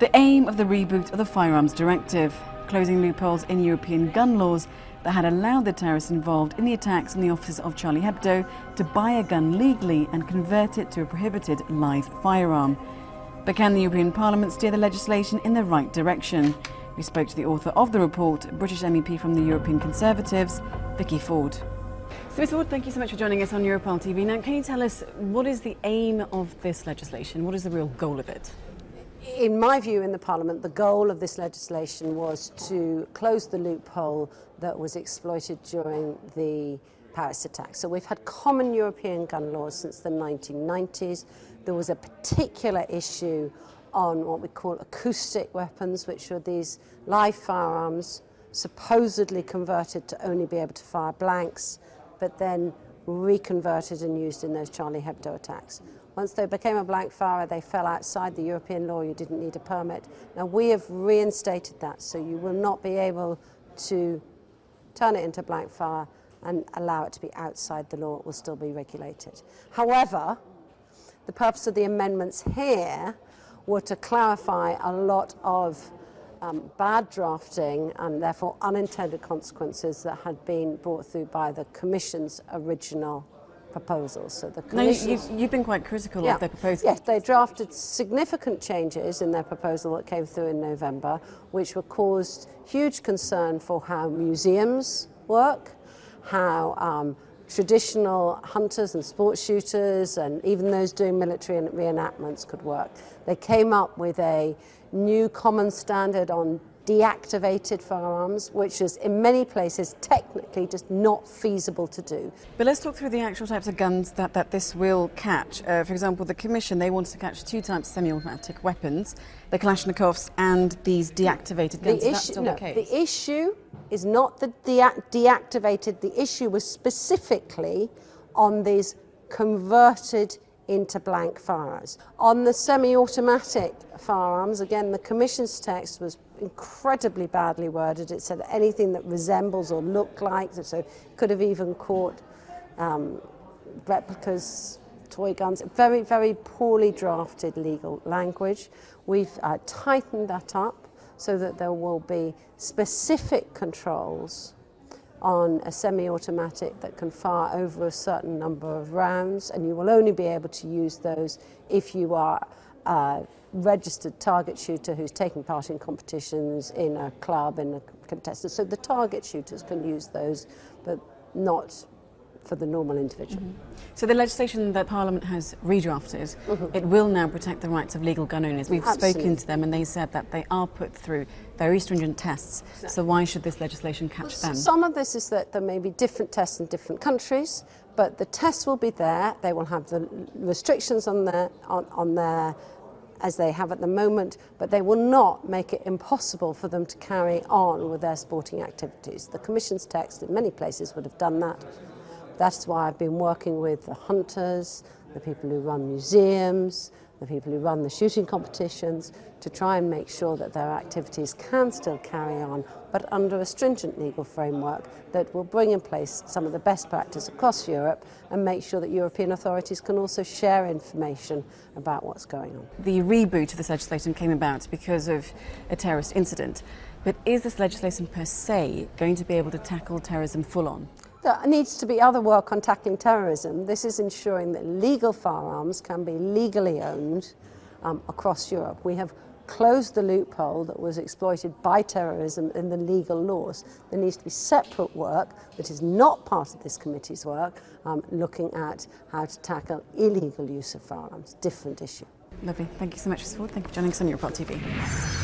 The aim of the reboot of the Firearms Directive, closing loopholes in European gun laws that had allowed the terrorists involved in the attacks on the offices of Charlie Hebdo to buy a gun legally and convert it to a prohibited live firearm. But can the European Parliament steer the legislation in the right direction? We spoke to the author of the report, British MEP from the European Conservatives, Vicky Ford. So Ms Ford, thank you so much for joining us on EuroparlTV. Now, can you tell us what is the aim of this legislation? What is the real goal of it? In my view, in the Parliament, the goal of this legislation was to close the loophole that was exploited during the Paris attacks. So we've had common European gun laws since the 1990s. There was a particular issue on what we call acoustic weapons, which are these live firearms supposedly converted to only be able to fire blanks, but then reconverted and used in those Charlie Hebdo attacks. Once they became a blank firer, they fell outside the European law. You didn't need a permit. Now we have reinstated that, so you will not be able to turn it into blank fire and allow it to be outside the law. It will still be regulated. However, the purpose of the amendments here were to clarify a lot of bad drafting and therefore unintended consequences that had been brought through by the Commission's original proposals. So the you've been quite critical of their proposal. Yes, they drafted significant changes in their proposal that came through in November, which were caused huge concern for how museums work, how traditional hunters and sport shooters and even those doing military reenactments could work. They came up with a new common standard on deactivated firearms, which is in many places technically just not feasible to do. But let's talk through the actual types of guns that this will catch. For example, the Commission, they wanted to catch two types of semi-automatic weapons, the Kalashnikovs and these deactivated guns. Is that still the case? The issue is not the deactivated. The issue was specifically on these converted into blank firearms. On the semi-automatic firearms, again, the Commission's text was incredibly badly worded. It said anything that resembles or looked like, so it could have even caught replicas, toy guns, very, very poorly drafted legal language. We've tightened that up so that there will be specific controls on a semi-automatic that can fire over a certain number of rounds, and you will only be able to use those if you are a registered target shooter who's taking part in competitions in a club, in a contest. So the target shooters can use those, but not for the normal individual. So the legislation that Parliament has redrafted, it will now protect the rights of legal gun owners. We've spoken to them and they said that they are put through very stringent tests. So why should this legislation catch them? Some of this is that there may be different tests in different countries, but the tests will be there. They will have the restrictions on there as they have at the moment, but they will not make it impossible for them to carry on with their sporting activities. The Commission's text in many places would have done that. That's why I've been working with the hunters, the people who run museums, the people who run the shooting competitions, to try and make sure that their activities can still carry on, but under a stringent legal framework that will bring in place some of the best practice across Europe and make sure that European authorities can also share information about what's going on. The reboot of this legislation came about because of a terrorist incident, but is this legislation per se going to be able to tackle terrorism full on? There needs to be other work on tackling terrorism. This is ensuring that legal firearms can be legally owned across Europe. We have closed the loophole that was exploited by terrorism in the legal laws. There needs to be separate work that is not part of this committee's work, looking at how to tackle illegal use of firearms. Different issue. Lovely. Thank you so much, Ms Ford. Thank you for joining us on EuroparlTV.